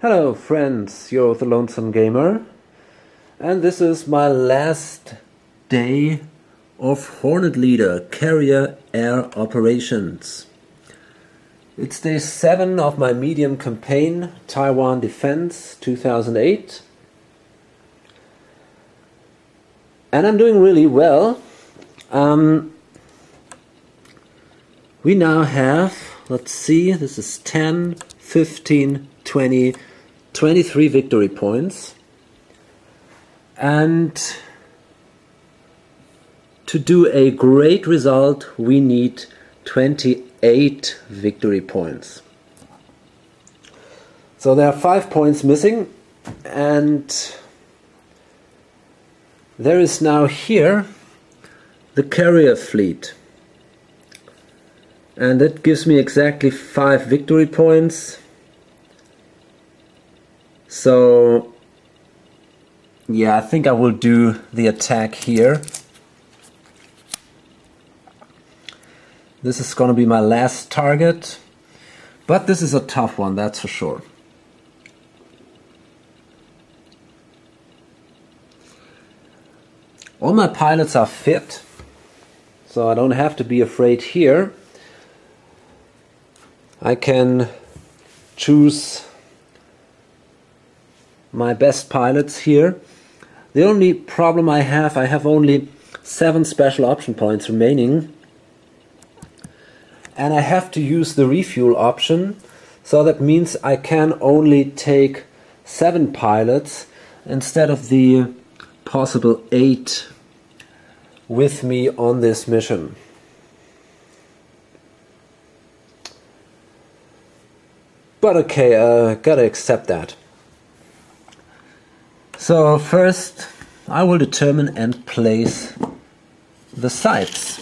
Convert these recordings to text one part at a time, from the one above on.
Hello friends, you're the Lonesome Gamer, and this is my last day of Hornet Leader Carrier Air Operations. It's day 7 of my medium campaign, Taiwan Defense 2008, and I'm doing really well. We now have, let's see, this is 10, 15, 20, 23 victory points, and to do a great result we need 28 victory points. So there are 5 points missing, and there is now here the carrier fleet, and that gives me exactly 5 victory points. So yeah, I think I will do the attack here. This is gonna be my last target, but this is a tough one, that's for sure. All my pilots are fit, so I don't have to be afraid here. I can choose my best pilots here. The only problem I have only 7 special option points remaining, and I have to use the refuel option, so that means I can only take 7 pilots instead of the possible 8 with me on this mission. But okay, gotta accept that. So first I will determine and place the sites.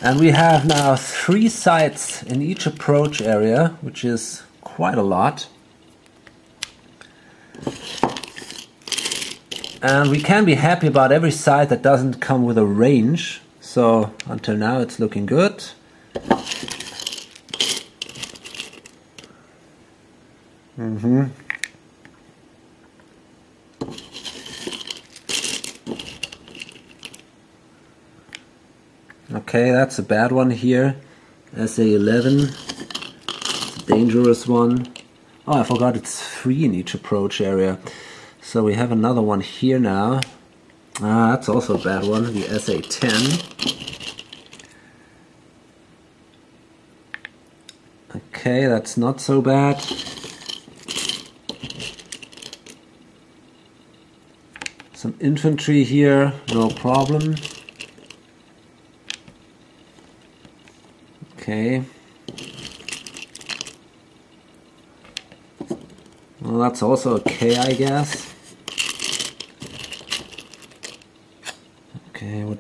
And we have now 3 sites in each approach area, which is quite a lot. And we can be happy about every site that doesn't come with a range. So until now it's looking good. Okay, that's a bad one here. SA-11, it's a dangerous one. Oh, I forgot it's 3 in each approach area. So we have another one here now. Ah, that's also a bad one, the SA-10. Okay, that's not so bad. Some infantry here, no problem. Okay. Well, that's also okay, I guess. Okay,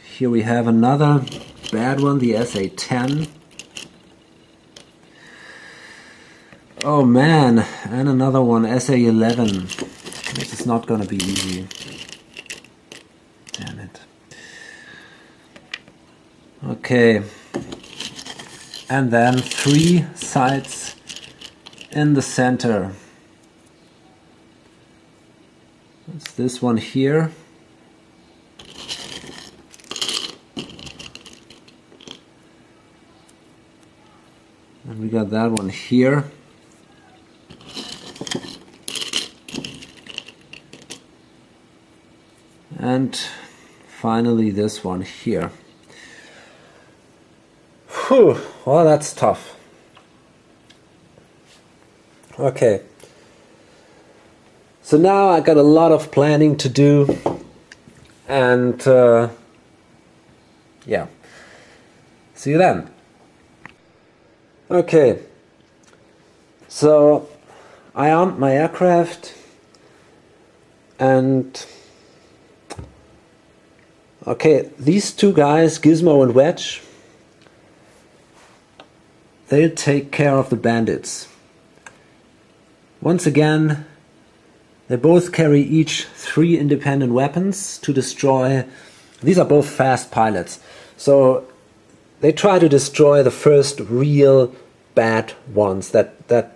here we have another bad one, the SA-10. Oh man, and another one, SA-11. This is not gonna be easy. Damn it. Okay. And then 3 sites in the center. That's this one here. And we got that one here. And finally this one here. Whew, well, that's tough. Okay. So now I got a lot of planning to do, and yeah. See you then. Okay. So I armed my aircraft, and okay, these 2 guys, Gizmo and Wedge, they'll take care of the bandits. Once again, they both carry each 3 independent weapons to destroy. These are both fast pilots, so they try to destroy the first real bad ones, the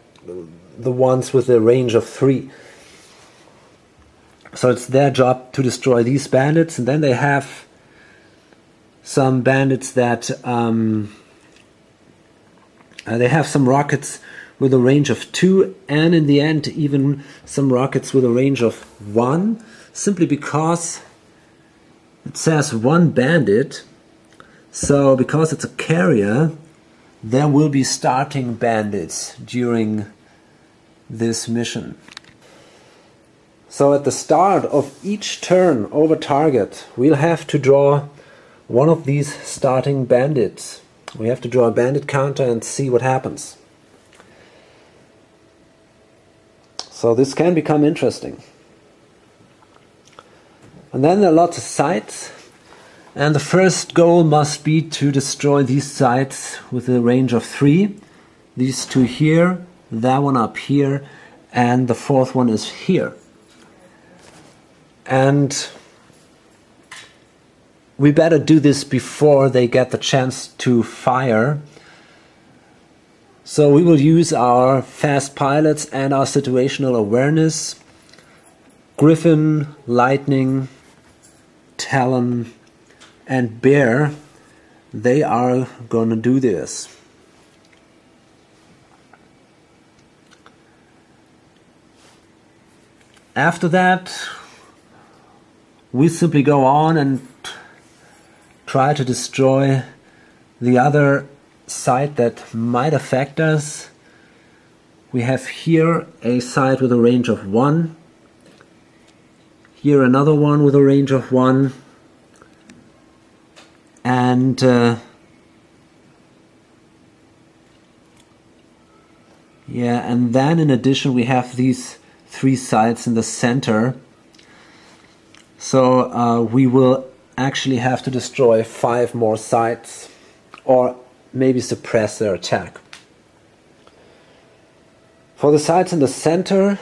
ones with a range of 3. So it's their job to destroy these bandits, and then they have some bandits that they have some rockets with a range of 2, and in the end even some rockets with a range of 1, simply because it says 1 bandit. So because it's a carrier, there will be starting bandits during this mission. So at the start of each turn over target, we'll have to draw one of these starting bandits. We have to draw a bandit counter and see what happens. So this can become interesting. And then there are lots of sites, and the first goal must be to destroy these sites with a range of 3. These 2 here, that one up here, and the 4th one is here. And we better do this before they get the chance to fire. So we will use our fast pilots and our situational awareness. Griffin, Lightning, Talon, and Bear, they are gonna do this. After that, we simply go on and try to destroy the other site that might affect us. We have here a site with a range of 1. Here another one with a range of 1. And and then in addition we have these 3 sites in the center. So we will actually have to destroy 5 more sites, or maybe suppress their attack. For the sites in the center,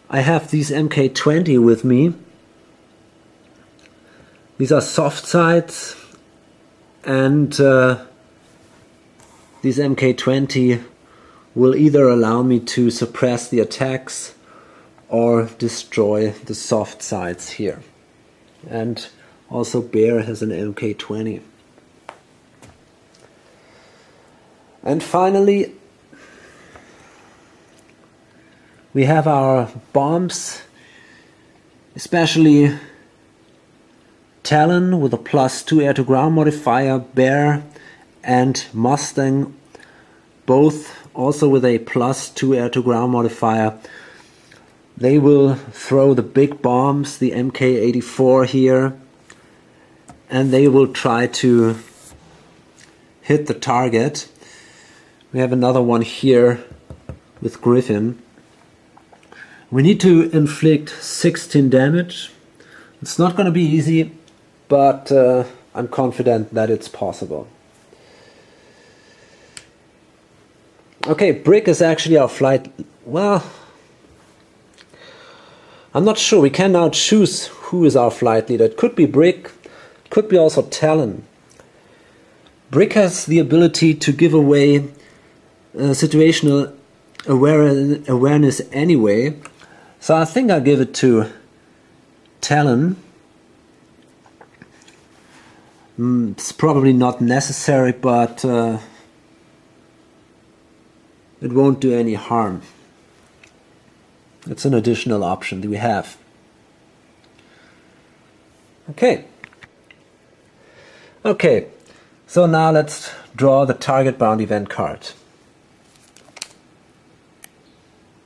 I have these MK20 with me. These are soft sites, and these MK20 will either allow me to suppress the attacks or destroy the soft sides here. And also Bear has an MK20. And finally, we have our bombs, especially Talon with a +2 air-to-ground modifier, Bear and Mustang, both also with a +2 air-to-ground modifier. They will throw the big bombs, the MK84 here, and they will try to hit the target. We have another one here with Griffin. We need to inflict 16 damage. It's not going to be easy, but I'm confident that it's possible. Okay, Brick is actually our flight... Well, I'm not sure. We can now choose who is our flight leader. It could be Brick, it could be also Talon. Brick has the ability to give away situational awareness anyway. So I think I'll give it to Talon. It's probably not necessary, but it won't do any harm. It's an additional option that we have. Okay. Okay, so now let's draw the target bound event card.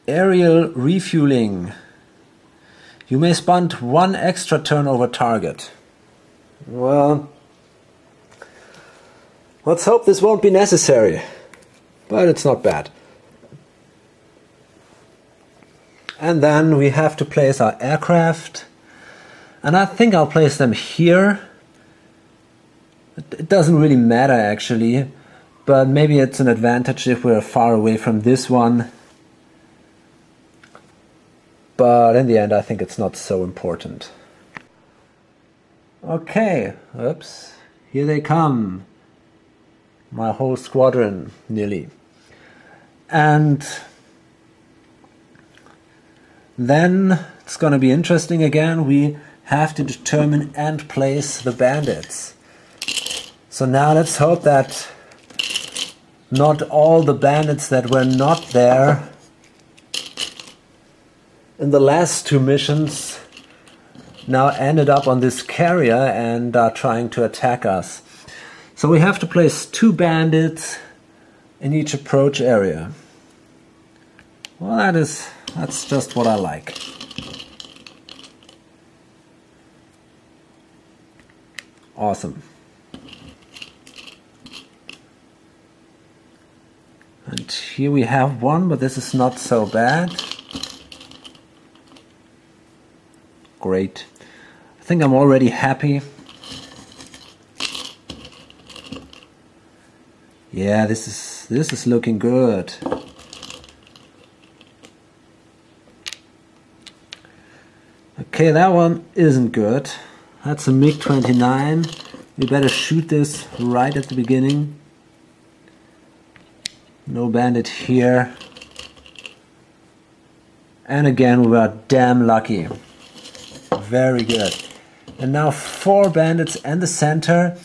Aerial refueling. You may spend 1 extra turn over target. Well, let's hope this won't be necessary, but it's not bad. And then we have to place our aircraft, and I think I'll place them here. It doesn't really matter actually, but maybe it's an advantage if we're far away from this one. But in the end I think it's not so important. Okay, oops, here they come. My whole squadron, nearly. And then it's going to be interesting again. We have to determine and place the bandits. So now let's hope that not all the bandits that were not there in the last two missions now ended up on this carrier and are trying to attack us. So we have to place 2 bandits in each approach area. Well, that's just what I like. Awesome. And here we have one, but this is not so bad. Great. I think I'm already happy. Yeah, this is looking good. Okay, that one isn't good. That's a MiG-29. We better shoot this right at the beginning. No bandit here. And again, we were damn lucky. Very good. And now 4 bandits in the center.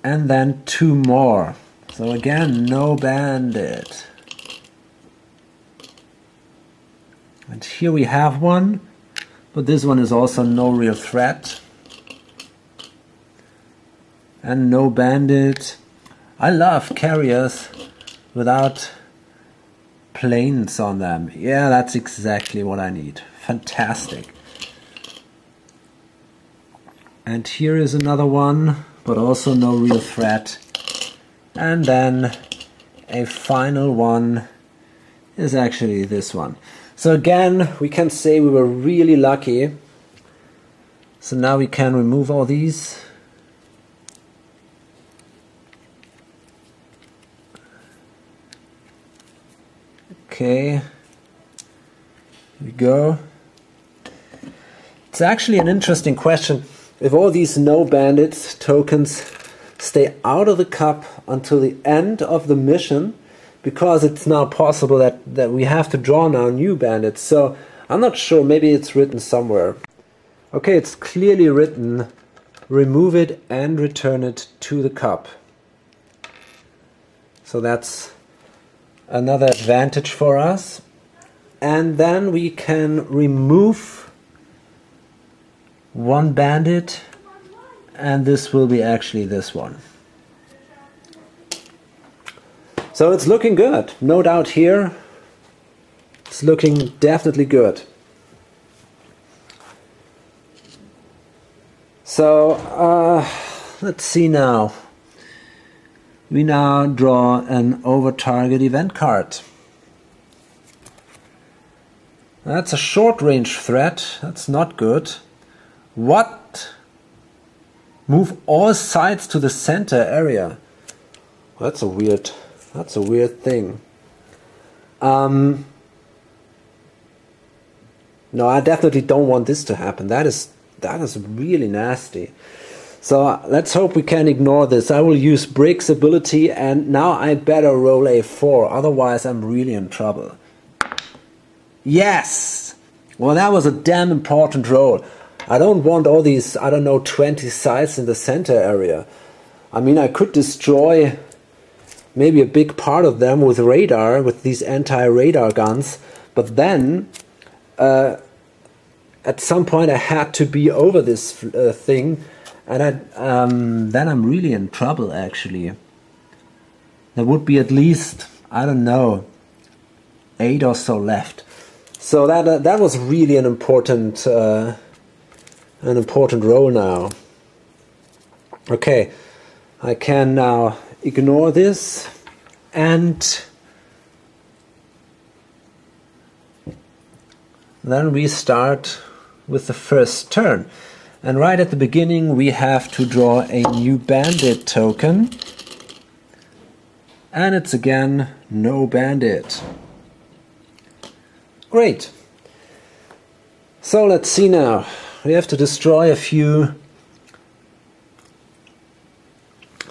And then 2 more. So again, no bandit. And here we have one. But this one is also no real threat. And no bandit. I love carriers without planes on them. Yeah, that's exactly what I need. Fantastic. And here is another one, but also no real threat. And then a final one is actually this one. So again, we can say we were really lucky. So now we can remove all these. Okay, here we go. It's actually an interesting question. If all these no bandits tokens stay out of the cup until the end of the mission, because it's now possible that we have to draw now new bandits. So I'm not sure, maybe it's written somewhere. Okay, it's clearly written, remove it and return it to the cup. So that's another advantage for us. And then we can remove 1 bandit, and this will be actually this one. So it's looking good, no doubt here. It's looking definitely good. So let's see now. We now draw an over-target event card. That's a short-range threat. That's not good. What? Move all sides to the center area. That's a weird thing. No, I definitely don't want this to happen. That is really nasty. So let's hope we can ignore this. I will use Brick's ability, and now I better roll a 4, otherwise I'm really in trouble. Yes! Well, that was a damn important roll. I don't want all these, I don't know, 20 sites in the center area. I mean, I could destroy maybe a big part of them with radar, with these anti-radar guns, but then at some point I had to be over this thing. And then I'm really in trouble, actually. There would be at least, I don't know, 8 or so left. So that was really an important role now. Okay, I can now ignore this, and then we start with the first turn. And right at the beginning we have to draw a new bandit token. And it's again no bandit. Great. So let's see now. We have to destroy a few.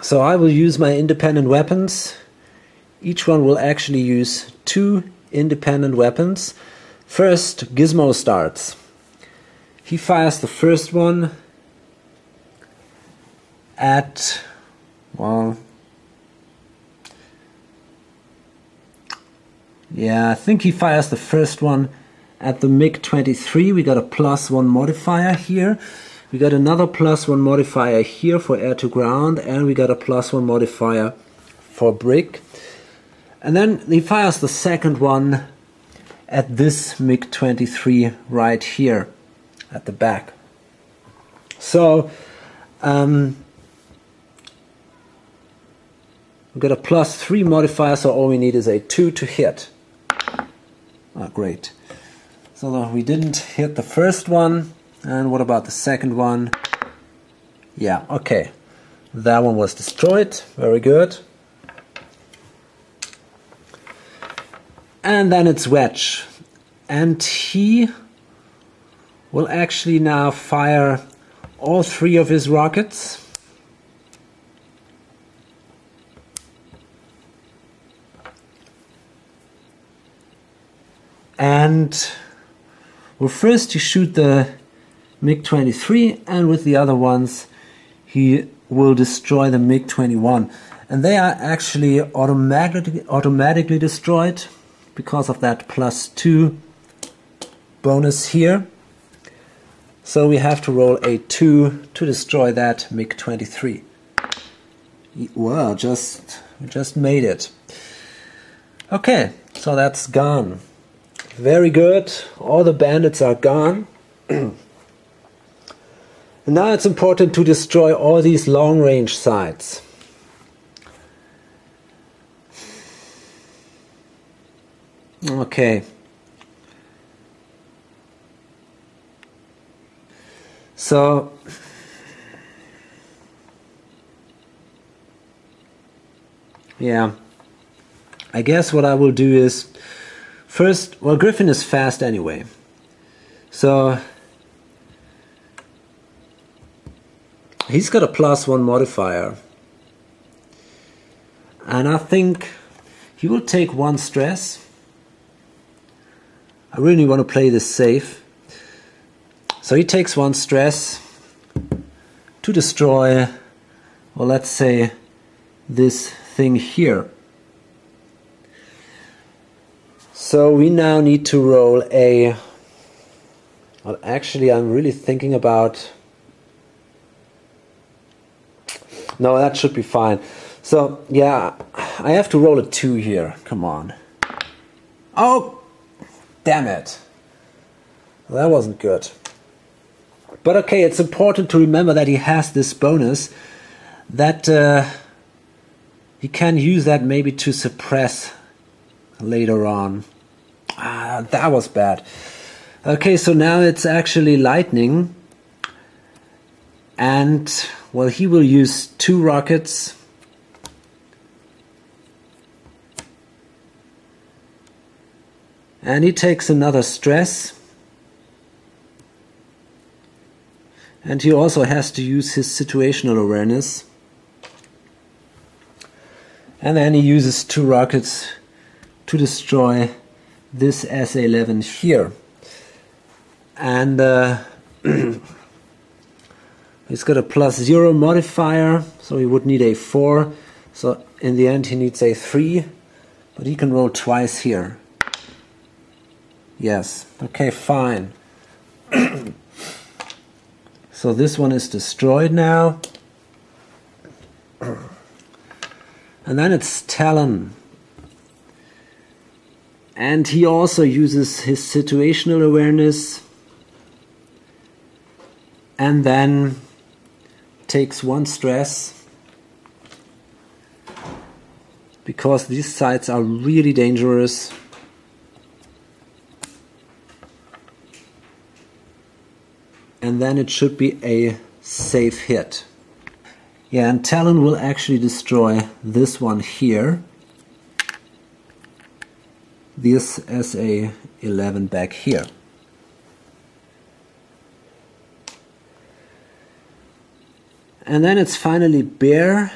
So I will use my independent weapons Each one will actually use 2 independent weapons. First, Gizmo starts. He fires the first one at, well, yeah, I think he fires the first one at the MiG-23. We got a +1 modifier here. We got another +1 modifier here for air to ground, and we got a +1 modifier for brick. And then he fires the second one at this MiG-23 right here at the back. So we got a +3 modifier, so all we need is a 2 to hit. Ah, great. So we didn't hit the first one. And what about the second one? Yeah, okay. That one was destroyed. Very good. And then it's Wedge. And he will actually now fire all 3 of his rockets. And well, first you shoot the MiG-23, and with the other ones he will destroy the MiG-21. And they are actually automatically destroyed because of that +2 bonus here. So we have to roll a 2 to destroy that MiG-23. Well, we just made it. Okay, so that's gone. Very good. All the bandits are gone. And now it's important to destroy all these long-range sites. Okay. So yeah, I guess what I will do is first, well, Griffin is fast anyway, so he's got a +1 modifier, and I think he will take 1 stress. I really want to play this safe, so he takes 1 stress to destroy, well, let's say this thing here. So we now need to roll a, well, actually I'm really thinking about, no, that should be fine. So yeah, I have to roll a 2 here, come on. Oh, damn it. That wasn't good. But okay, it's important to remember that he has this bonus, that he can use that maybe to suppress later on. Ah, that was bad. Okay, so now it's actually lightning, and well, he will use 2 rockets. And he takes another stress. And he also has to use his situational awareness. And then he uses 2 rockets to destroy this SA-11 here. And he's got a +0 modifier, so he would need a 4. So in the end he needs a 3, but he can roll twice here. Yes, okay, fine. So this one is destroyed now. And then it's Talon. And he also uses his situational awareness. And then takes 1 stress. Because these sites are really dangerous. And then it should be a safe hit. Yeah, and Talon will actually destroy this one here. This SA-11 back here. And then it's finally Bear.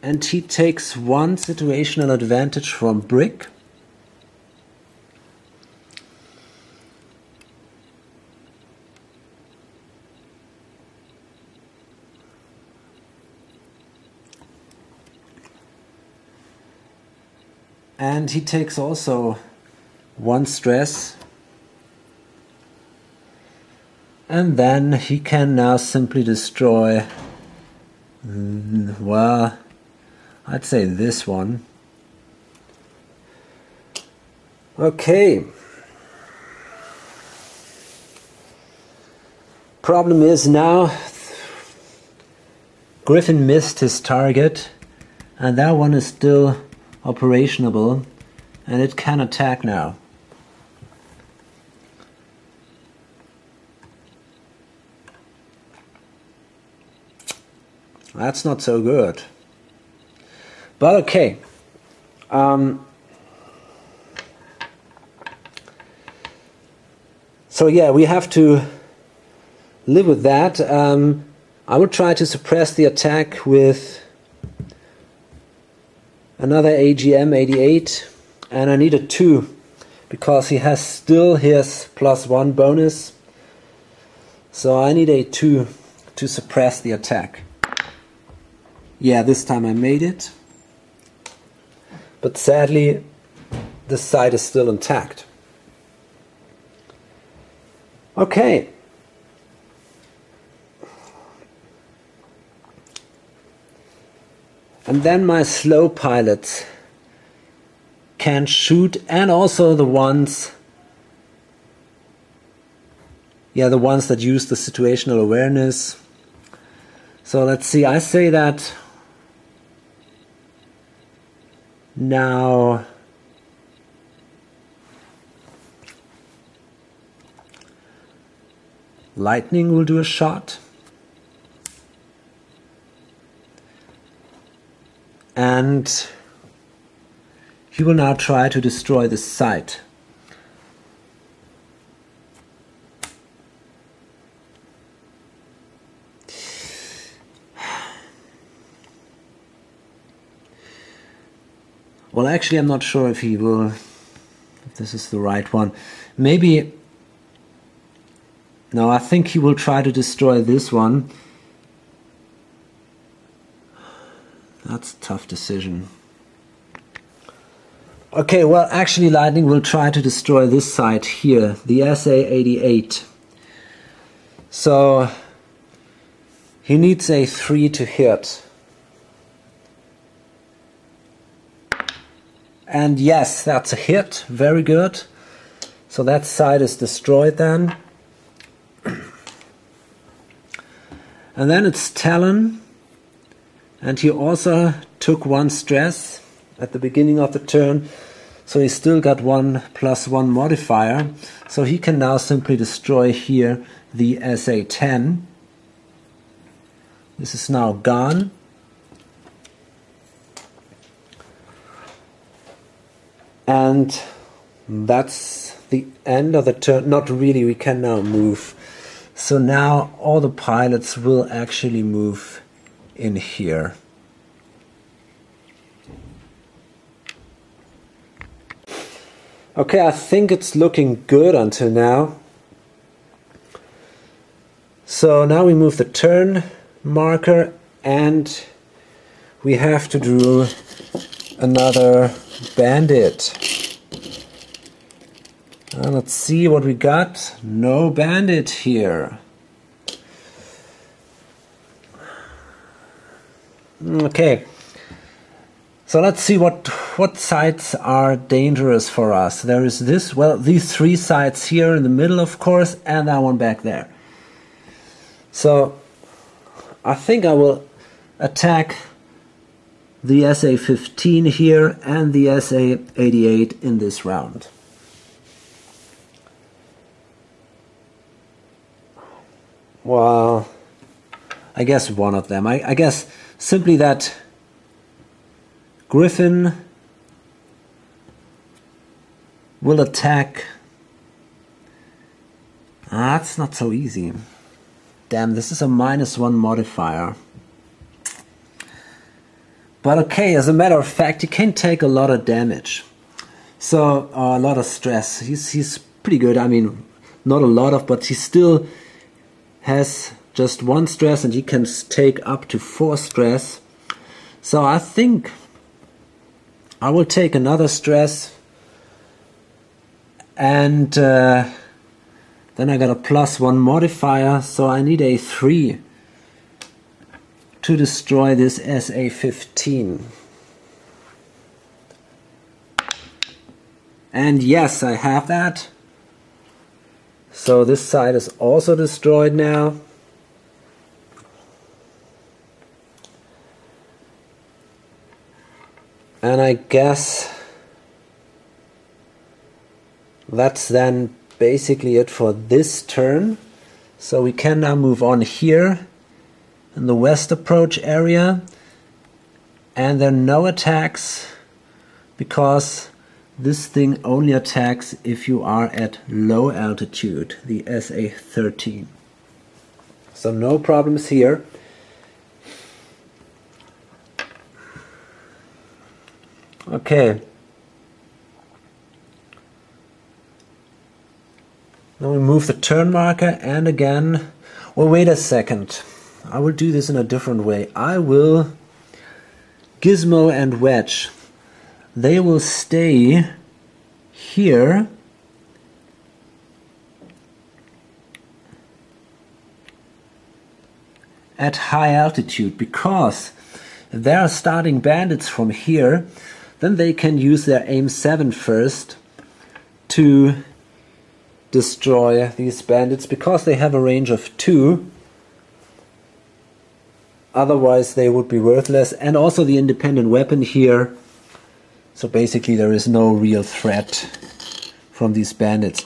and he takes one situational advantage from brick. And he takes also one stress. And then he can now simply destroy, well, I'd say this one. Okay. Problem is now Griffin missed his target, and that one is still operationable, and it can attack now. That's not so good. But okay. So yeah, we have to live with that. I will try to suppress the attack with another AGM 88, and I need a 2 because he has still his +1 bonus. So I need a 2 to suppress the attack. Yeah, this time I made it. But sadly, the side is still intact. Okay. And then my slow pilots can shoot, and also the ones, the ones that use the situational awareness. So let's see, I say that now lightning will do a shot. And he will now try to destroy this site. Well, actually, I'm not sure if he will, if this is the right one. Maybe, no, I think he will try to destroy this one. That's a tough decision. Okay, well, actually, lightning will try to destroy this site here, the SA-88. So, he needs a 3 to hit. And yes, that's a hit. Very good. So that side is destroyed then. And then it's Talon. And he also took 1 stress at the beginning of the turn. So he still got 1 +1 modifier. So he can now simply destroy here the SA-10. This is now gone. And that's the end of the turn. Not really, we can now move. So now all the pilots will actually move in here. Okay, I think it's looking good until now. So now we move the turn marker, and we have to do another bandit. Let's see what we got. No bandit here. Okay. So let's see what sites are dangerous for us. There is this, well, these 3 sites here in the middle, of course, and that one back there. So I think I will attack the SA-15 here and the SA-88 in this round. Well, I guess one of them. I guess simply that Griffin will attack. That's not so easy. Damn, this is a -1 modifier. But okay, as a matter of fact, he can take a lot of damage. So, a lot of stress. He's pretty good. I mean, not a lot of, but he still has just 1 stress and he can take up to 4 stress. So I think I will take another stress, and then I got a +1 modifier, so I need a 3 to destroy this SA-15. And yes, I have that. So this side is also destroyed now. And I guess that's then basically it for this turn. So we can now move on here in the west approach area. And there are no attacks because this thing only attacks if you are at low altitude, the SA-13. So no problems here. Okay. Now we move the turn marker, and again, well, wait a second. I will do this in a different way. I will Gizmo and Wedge. They will stay here at high altitude, because if they are starting bandits from here, then they can use their aim 7 first to destroy these bandits, because they have a range of 2. Otherwise they would be worthless. And also the independent weapon here. So basically there is no real threat from these bandits.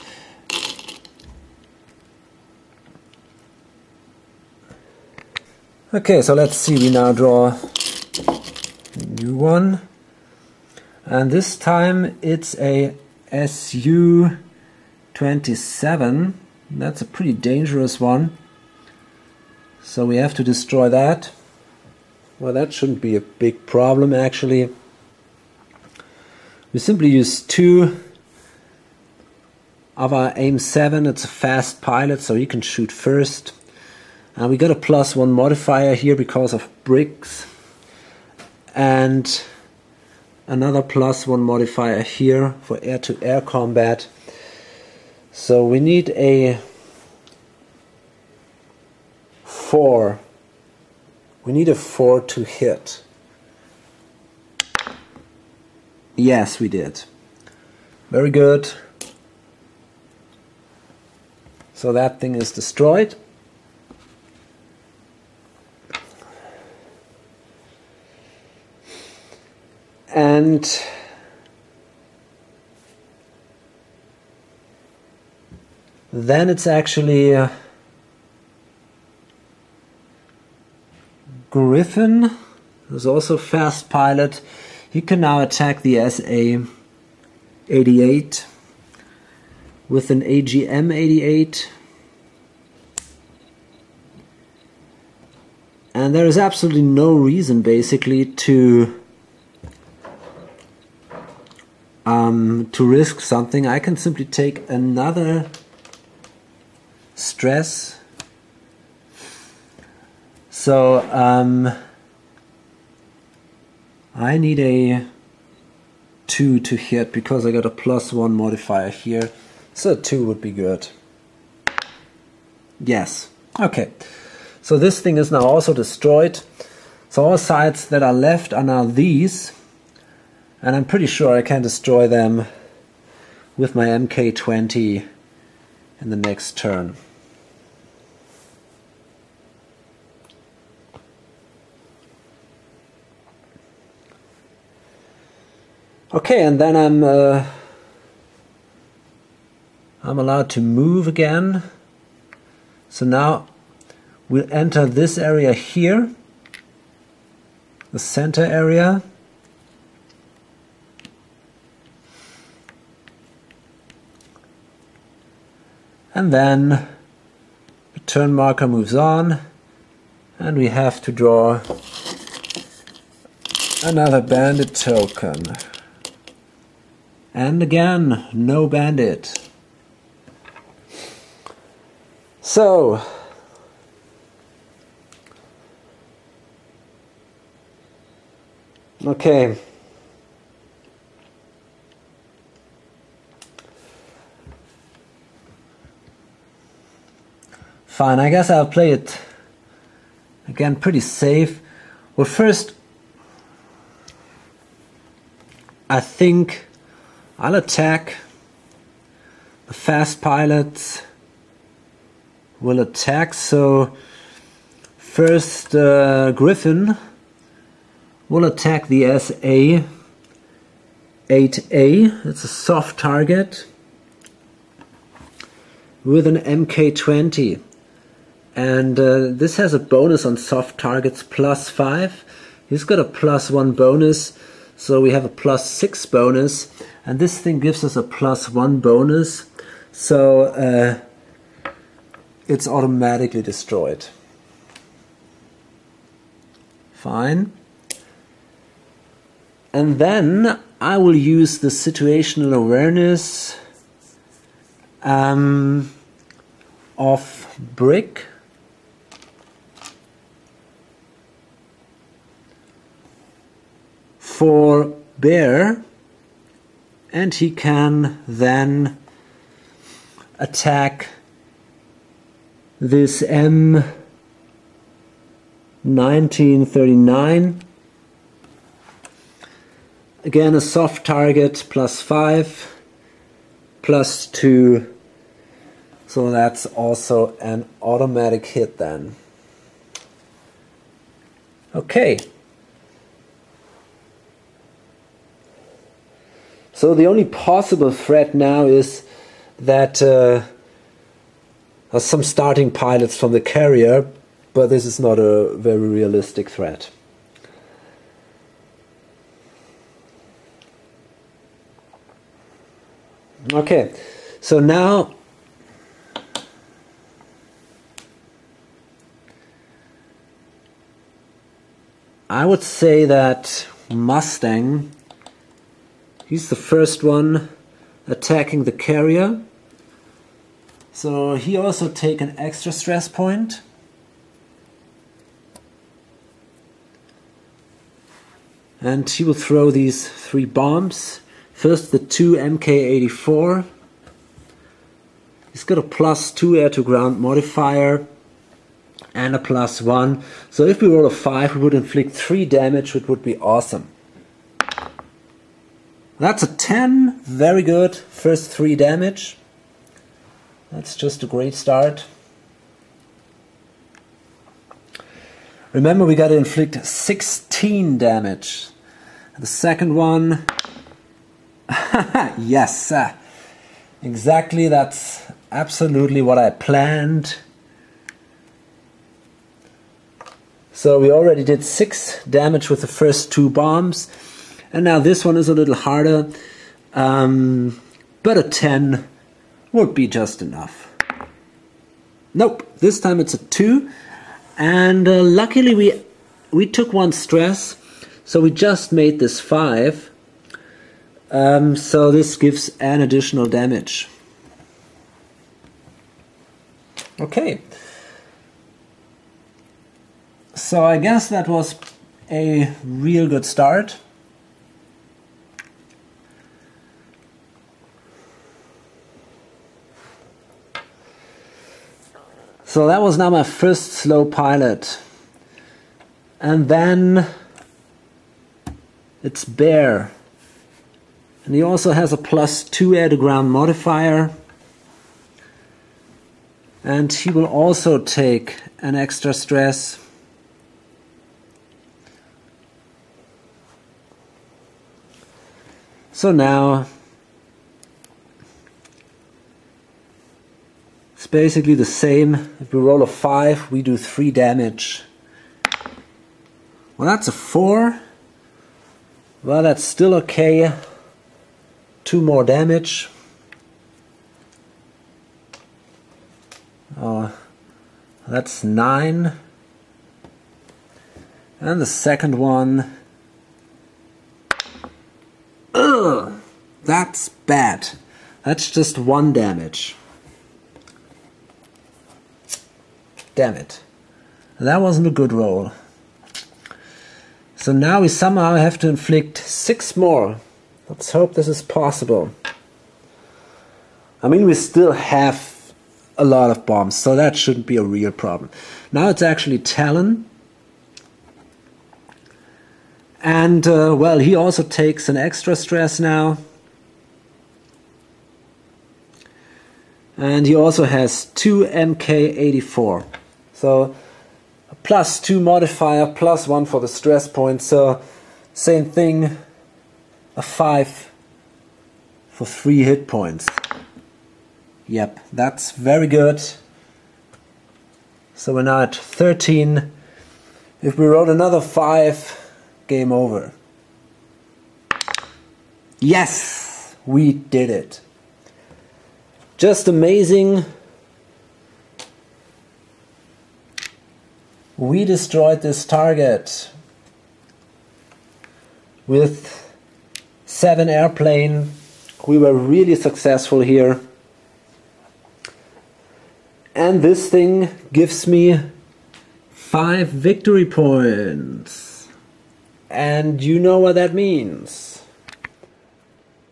Okay, so let's see, we now draw a new one. And this time it's a SU-27. That's a pretty dangerous one. So we have to destroy that. Well, that shouldn't be a big problem actually. We simply use 2 of our aim 7. It's a fast pilot, so he can shoot first. And we got a +1 modifier here because of bricks. And another +1 modifier here for air-to-air combat. So we need a 4. We need a 4 to hit. Yes, we did. Very good. So that thing is destroyed. And then it's actually Griffin, who's also fast pilot. He can now attack the SA-88 with an AGM-88. And there is absolutely no reason basically to risk something. I can simply take another stress. So I need a 2 to hit because I got a +1 modifier here. So 2 would be good. Yes. Okay. So this thing is now also destroyed. So all sides that are left are now these. And I'm pretty sure I can destroy them with my MK20 in the next turn. Okay, and then I'm allowed to move again. So now we'll enter this area here, the center area. And then the turn marker moves on, and we have to draw Another bandit token. And again, no bandit. So, okay. Fine, I guess I'll play it again pretty safe. Well, first, I think I'll attack. The fast pilots will attack. So first Griffin will attack the SA 8A. It's a soft target with an MK20. And this has a bonus on soft targets +5. He's got a +1 bonus. So we have a +6 bonus, and this thing gives us a +1 bonus, so it's automatically destroyed. Fine. And then I will use the situational awareness of Brick. For Bear, and he can then attack this M1939. Again, a soft target +5, +2, so that's also an automatic hit then. Okay. So the only possible threat now is that some starting pilots from the carrier, but this is not a very realistic threat. Okay, so now I would say that Mustang, he's the first one attacking the carrier. So he also take an extra stress point. And he will throw these 3 bombs. First the 2 MK84. He's got a +2 air to ground modifier and a +1. So if we roll a 5, we would inflict 3 damage, which would be awesome. That's a 10, very good, first 3 damage. That's just a great start. Remember, we got to inflict 16 damage. The second one, yes, exactly, that's absolutely what I planned. So we already did 6 damage with the first 2 bombs. And now this one is a little harder, but a 10 would be just enough. Nope, this time it's a 2, and luckily we took 1 stress, so we just made this 5, so this gives an additional damage. Okay, so I guess that was a real good start. So that was now my first slow pilot. And then it's Bear. And he also has a +2 air to ground modifier. And he will also take an extra stress. So now it's basically the same. If we roll a 5, we do 3 damage. Well, that's a 4. Well, that's still okay. 2 more damage. Oh, that's 9. And the second one Ugh, that's bad. That's just 1 damage. Damn it. That wasn't a good roll. So now we somehow have to inflict 6 more. Let's hope this is possible. I mean, we still have a lot of bombs, so that shouldn't be a real problem. Now it's actually Talon. And, well, he also takes an extra stress now. And he also has 2 MK84. So, a +2 modifier, +1 for the stress point. So, same thing, a 5 for 3 hit points. Yep, that's very good. So we're now at 13. If we roll another 5, game over. Yes, we did it. Just amazing. We destroyed this target with 7 airplane. We were really successful here. And this thing gives me 5 victory points. And you know what that means.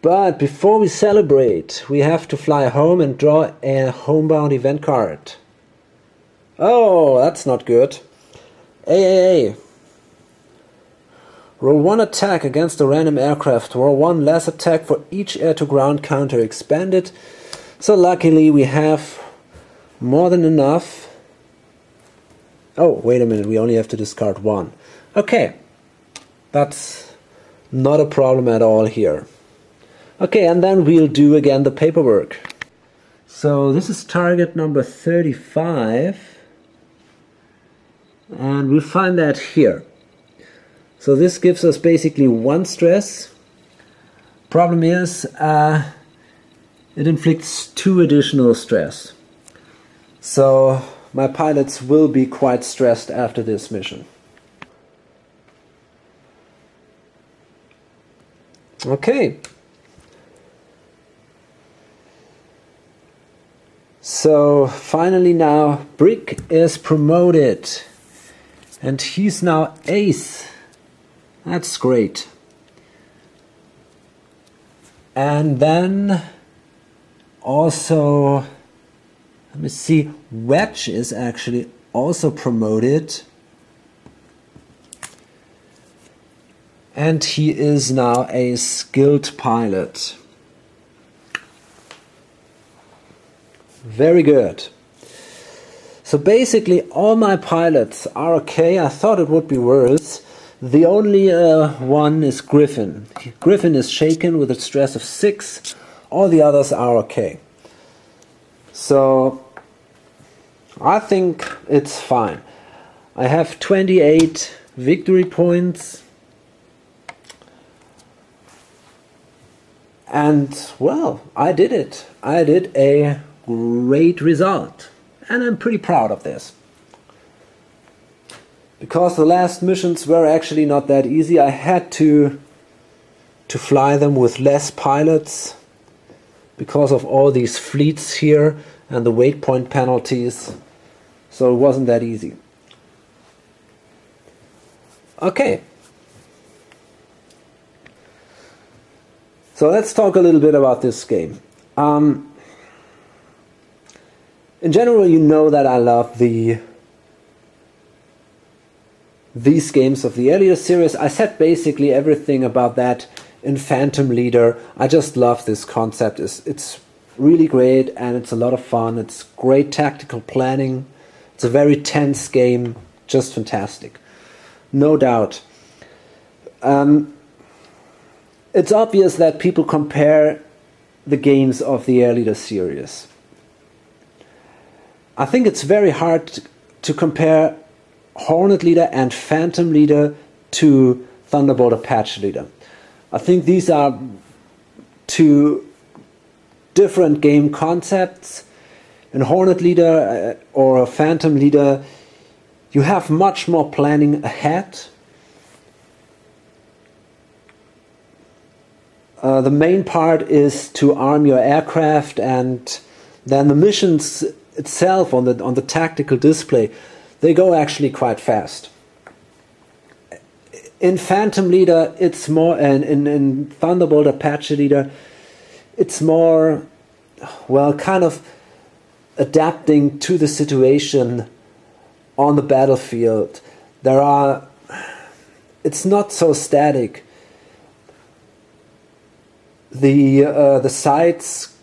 But before we celebrate, we have to fly home and draw a homebound event card. Oh, that's not good. AAA. Roll 1 attack against a random aircraft. Roll 1 less attack for each air-to-ground counter expanded. So luckily we have more than enough. Oh, wait a minute, we only have to discard 1. Okay. That's not a problem at all here. Okay, and then we'll do again the paperwork. So this is target number 35. And we'll find that here. So this gives us basically 1 stress. Problem is, it inflicts 2 additional stress. So my pilots will be quite stressed after this mission. Okay. So finally now Brick is promoted and he's now ace. That's great. And then also, let me see, Wedge is actually also promoted. And he is now a skilled pilot. Very good. So basically all my pilots are okay. I thought it would be worse. The only one is Griffin. Griffin is shaken with a stress of 6. All the others are okay. So I think it's fine. I have 28 victory points. And, well, I did it. I did a great result. And I'm pretty proud of this. Because the last missions were actually not that easy. I had to fly them with less pilots. Because of all these fleets here and the weight point penalties. So it wasn't that easy. Okay. So let's talk a little bit about this game. In general, you know that I love these games of the earlier series. I said basically everything about that in Phantom Leader. I just love this concept. It's really great and it's a lot of fun. It's great tactical planning. It's a very tense game. Just fantastic. No doubt. It's obvious that people compare the games of the Air Leader series. I think it's very hard to compare Hornet Leader and Phantom Leader to Thunderbolt Apache Leader. I think these are 2 different game concepts. In Hornet Leader or Phantom Leader, you have much more planning ahead. The main part is to arm your aircraft, and then the missions itself on the tactical display, they go actually quite fast. In Phantom Leader, it's more, and in Thunderbolt Apache Leader, it's more, well, kind of adapting to the situation on the battlefield. It's not so static. The sites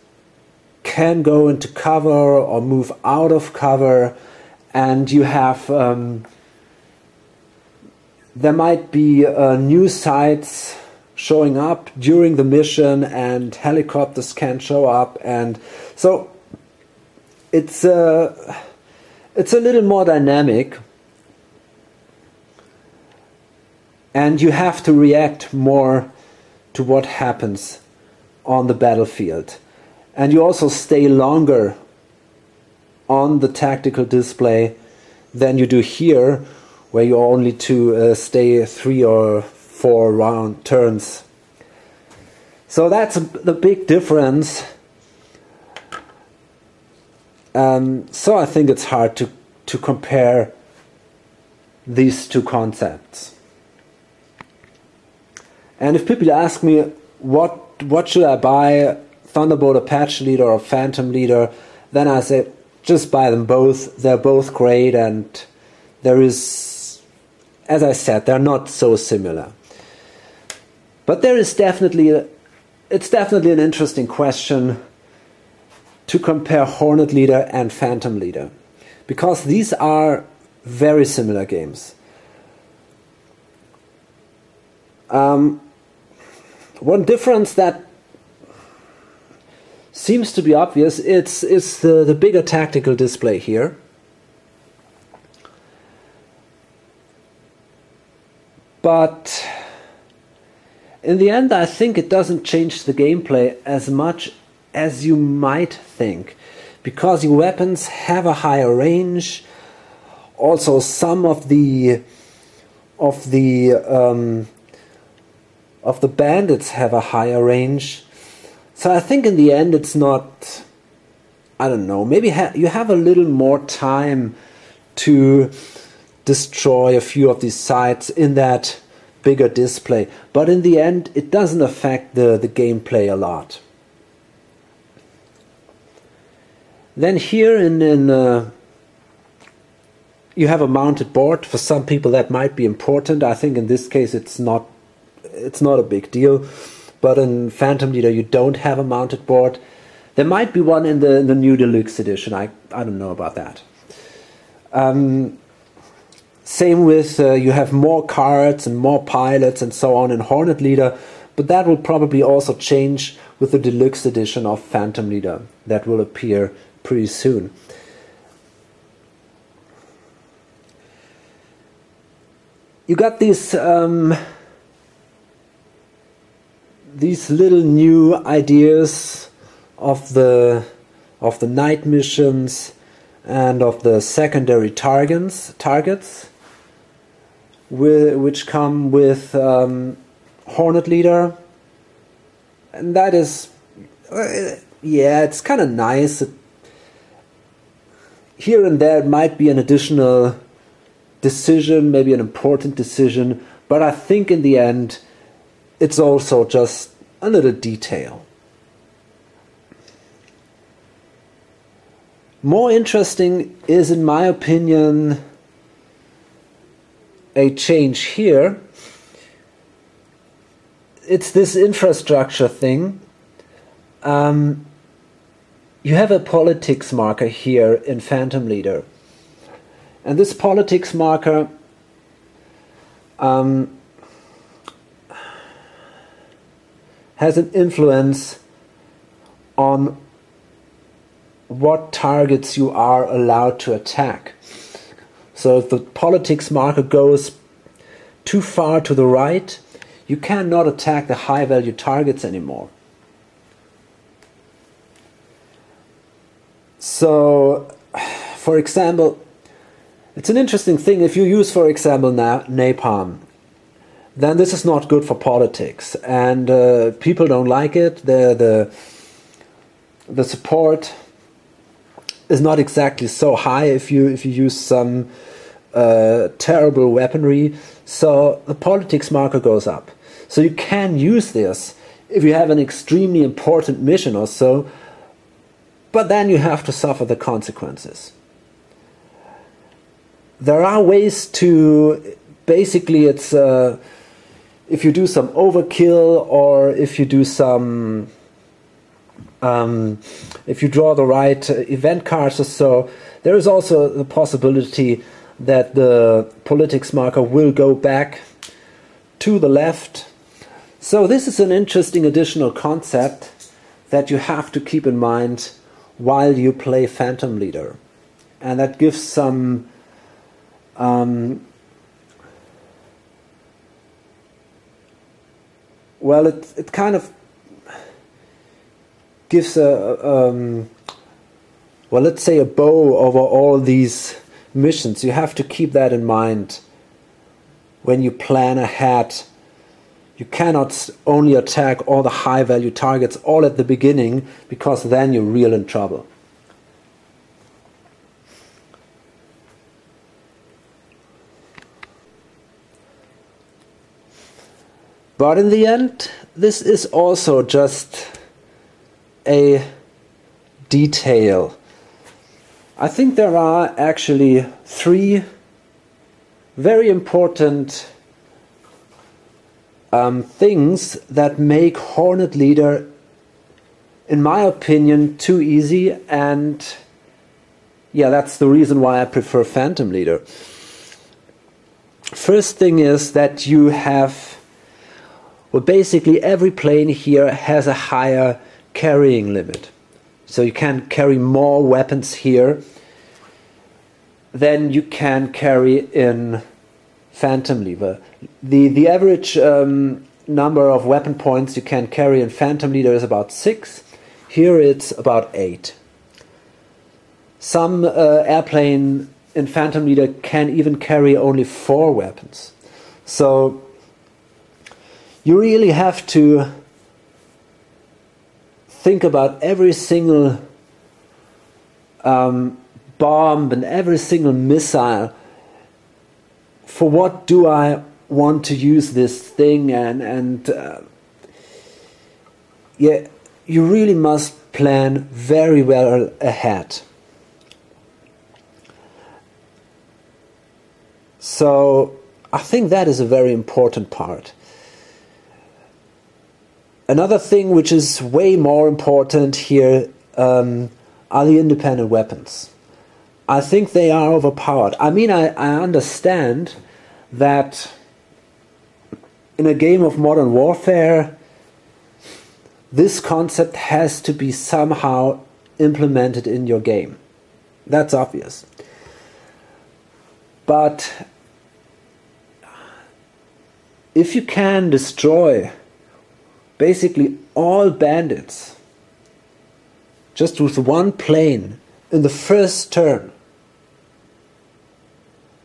can go into cover or move out of cover, and you have there might be new sites showing up during the mission, and helicopters can show up, and so it's a little more dynamic, and you have to react more to what happens on the battlefield, and you also stay longer on the tactical display than you do here, where you only to stay 3 or 4 round turns. So that's the big difference. So I think it's hard to compare these two concepts. And if people ask me what should I buy, Thunderbolt Apache Leader or Phantom Leader, then I say just buy them both. They're both great, and there is, as I said, they're not so similar. But there is it's definitely an interesting question to compare Hornet Leader and Phantom Leader, because these are very similar games. One difference that seems to be obvious is the bigger tactical display here. But in the end, I think it doesn't change the gameplay as much as you might think, because your weapons have a higher range. Also, some of the bandits have a higher range. So I think in the end it's not, I don't know, maybe you have a little more time to destroy a few of these sites in that bigger display. But in the end, it doesn't affect the gameplay a lot. Then here you have a mounted board. For some people that might be important. I think in this case it's not a big deal. But in Phantom Leader you don't have a mounted board. There might be one in the new deluxe edition. I don't know about that. Same with you have more cards and more pilots and so on in Hornet Leader, but that will probably also change with the deluxe edition of Phantom Leader that will appear pretty soon. You got these little new ideas of the night missions and of the secondary targets which come with Hornet Leader, and that is yeah, it's kind of nice. Here and there it might be an additional decision, maybe an important decision, but I think in the end it's also just a little detail. More interesting is, in my opinion, a change here. It's this infrastructure thing. You have a politics marker here in Phantom Leader. And this politics marker has an influence on what targets you are allowed to attack. So if the politics marker goes too far to the right, you cannot attack the high value targets anymore. So, for example, it's an interesting thing if you use, for example, napalm. then this is not good for politics, and people don't like it. The support is not exactly so high if you use some terrible weaponry, so the politics marker goes up. So you can use this if you have an extremely important mission or so, but then you have to suffer the consequences. There are ways to, basically it's if you do some overkill, or if you do some if you draw the right event cards or so, there is also the possibility that the politics marker will go back to the left. So this is an interesting additional concept that you have to keep in mind while you play Phantom Leader. And that gives some well, it kind of gives a well, let's say a bow over all these missions. You have to keep that in mind when you plan ahead. You cannot only attack all the high value targets all at the beginning, because then you're real in trouble. But in the end, this is also just a detail. I think there are actually 3 very important things that make Hornet Leader, in my opinion, too easy, and yeah, that's the reason why I prefer Phantom Leader. First thing is that you have, well, basically every plane here has a higher carrying limit. So you can carry more weapons here than you can carry in Phantom Leader. The average number of weapon points you can carry in Phantom Leader is about 6. Here it's about 8. Some airplane in Phantom Leader can even carry only 4 weapons. So you really have to think about every single bomb and every single missile. For what do I want to use this thing? And yeah, you really must plan very well ahead. So I think that is a very important part. Another thing which is way more important here are the independent weapons. I think they are overpowered. I mean, I understand that in a game of modern warfare, this concept has to be somehow implemented in your game. That's obvious. But if you can destroy basically all bandits just with one plane in the first turn,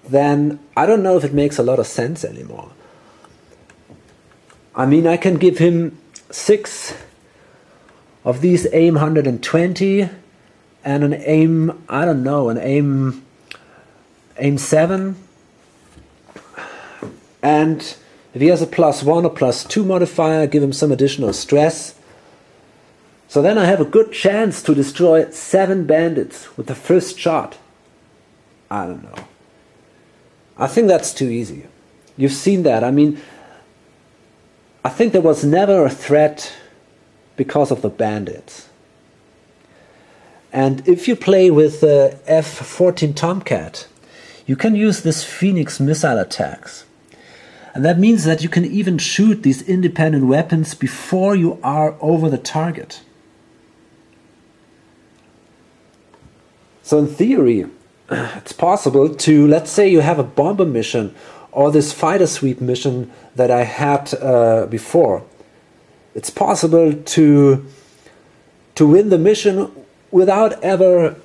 then I don't know if it makes a lot of sense anymore. I mean, I can give him 6 of these AIM 120 and an AIM, I don't know, an AIM 7. And if he has a +1 or +2 modifier, give him some additional stress. So then I have a good chance to destroy 7 bandits with the first shot. I don't know. I think that's too easy. You've seen that. I mean, I think there was never a threat because of the bandits. And if you play with the F-14 Tomcat, you can use this Phoenix missile attacks. And that means that you can even shoot these independent weapons before you are over the target. So in theory, it's possible to, let's say you have a bomber mission or this fighter sweep mission that I had before. It's possible to win the mission without ever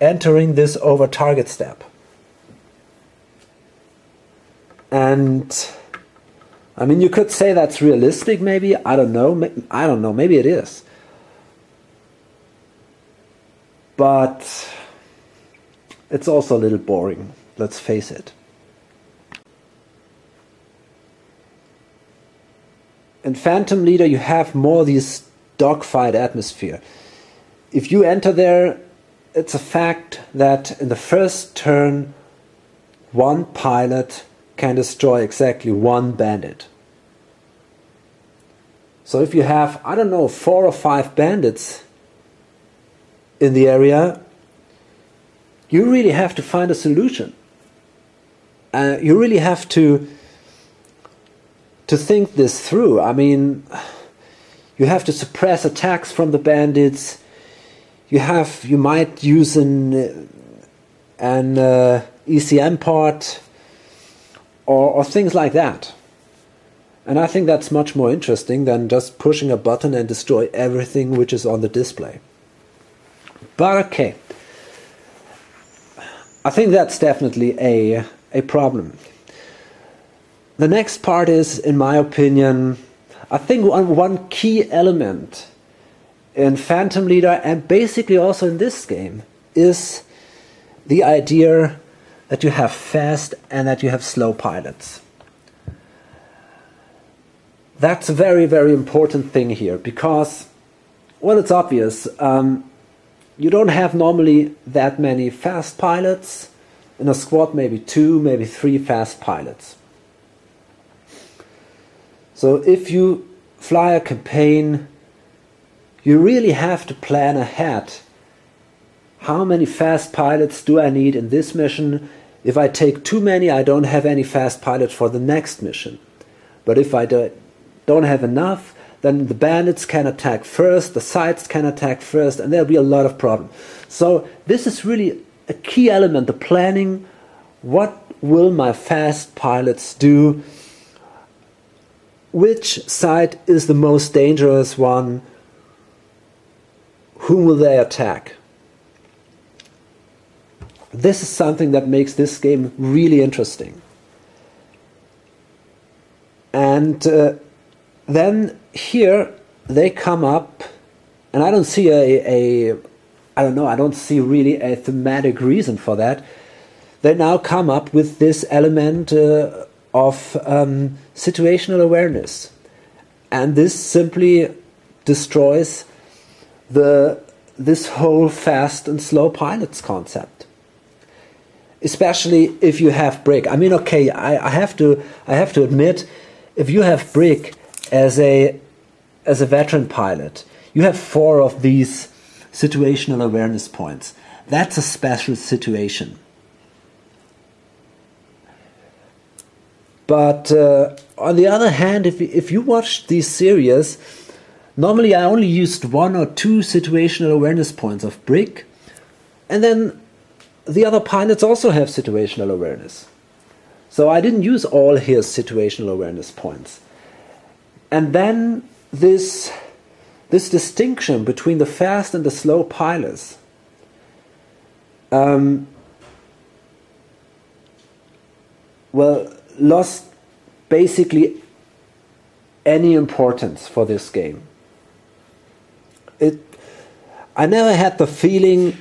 entering this over target step. And I mean, you could say that's realistic, maybe. I don't know. I don't know. Maybe it is. But it's also a little boring. Let's face it. In Phantom Leader, you have more this dogfight atmosphere. If you enter there, it's a fact that in the first turn, one pilot can destroy exactly one bandit. So if you have, I don't know, 4 or 5 bandits in the area, you really have to find a solution. You really have to think this through. I mean, you have to suppress attacks from the bandits. You might use an ECM part or things like that. And I think that's much more interesting than just pushing a button and destroy everything which is on the display. But okay, I think that's definitely a problem. The next part is, in my opinion, I think one key element in Phantom Leader, and basically also in this game, is the idea that you have fast and that you have slow pilots. That's a very, very important thing here, because, well, it's obvious. You don't have normally that many fast pilots. In a squad, maybe 2, maybe 3 fast pilots. So if you fly a campaign, you really have to plan ahead. How many fast pilots do I need in this mission? If I take too many, I don't have any fast pilots for the next mission. But if I don't have enough, then the bandits can attack first, the sides can attack first, and there'll be a lot of problems. So this is really a key element, the planning. What will my fast pilots do? Which side is the most dangerous one? Whom will they attack? This is something that makes this game really interesting. And then here they come up, and I don't see I don't see really a thematic reason for that. They now come up with this element of situational awareness. And this simply destroys this whole fast and slow pilots concept. Especially if you have Brick. I mean, okay, I have to admit, if you have Brick as a veteran pilot, you have 4 of these situational awareness points. That's a special situation. But on the other hand, if you watch these series, normally I only used 1 or 2 situational awareness points of Brick, and then the other pilots also have situational awareness. So I didn't use all his situational awareness points. And then this distinction between the fast and the slow pilots lost basically any importance for this game. I never had the feeling,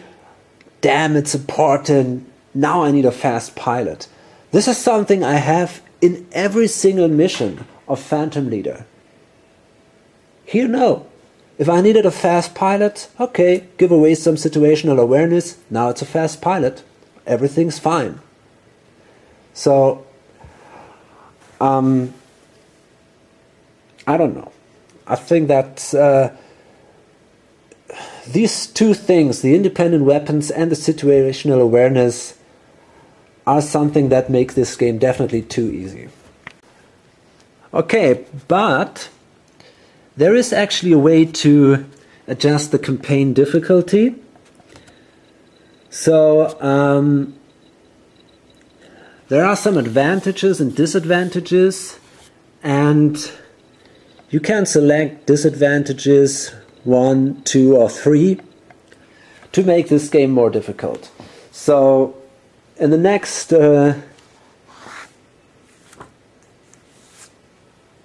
damn, it's important, now I need a fast pilot. This is something I have in every single mission of Phantom Leader. Here, no. If I needed a fast pilot, okay, give away some situational awareness, now it's a fast pilot. Everything's fine. So, I don't know. I think that these 2 things, the independent weapons and the situational awareness, are something that makes this game definitely too easy. Okay, but there is actually a way to adjust the campaign difficulty. So there are some advantages and disadvantages, and you can select disadvantages 1, 2, or 3 to make this game more difficult. So in the next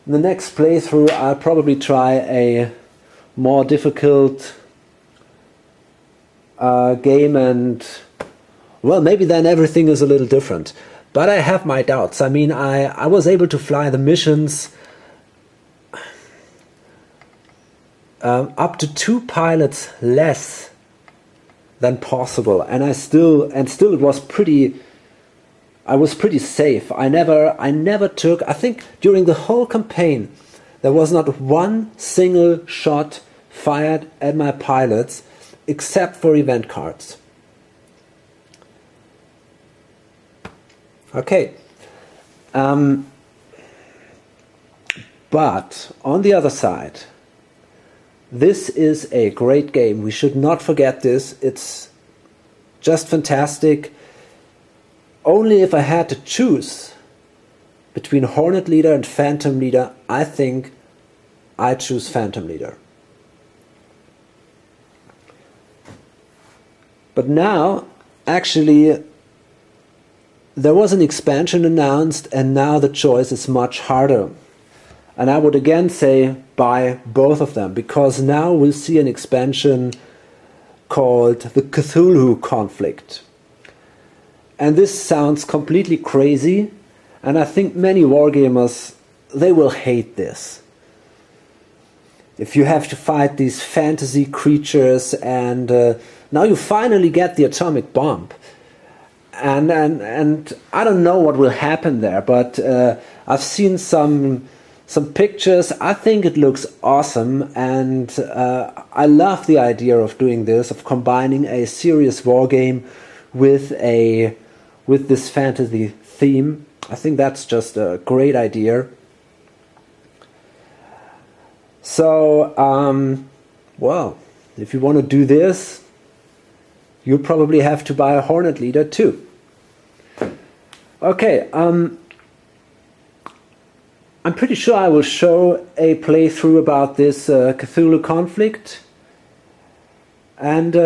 In the next playthrough I'll probably try a more difficult game, and well, maybe then everything is a little different. But I have my doubts. I mean, I was able to fly the missions up to 2 pilots less than possible, and still it was pretty. I was pretty safe. I never took. I think during the whole campaign, there was not one single shot fired at my pilots, except for event cards. Okay. But on the other side, this is a great game. We should not forget this. It's just fantastic. Only if I had to choose between Hornet Leader and Phantom Leader, I think I choose Phantom Leader. But now, actually, there was an expansion announced, and now the choice is much harder. And I would again say buy both of them, because now we'll see an expansion called the Cthulhu Conflict. And this sounds completely crazy, and I think many wargamers, they will hate this. If you have to fight these fantasy creatures, and now you finally get the atomic bomb. And I don't know what will happen there, but I've seen some pictures. I think it looks awesome, and I love the idea of doing this, of combining a serious war game with this fantasy theme. I think that's just a great idea. So, well, if you want to do this, you probably have to buy a Hornet Leader too. Okay, I'm pretty sure I will show a playthrough about this Cthulhu Conflict. And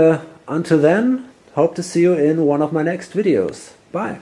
until then, hope to see you in one of my next videos. Bye.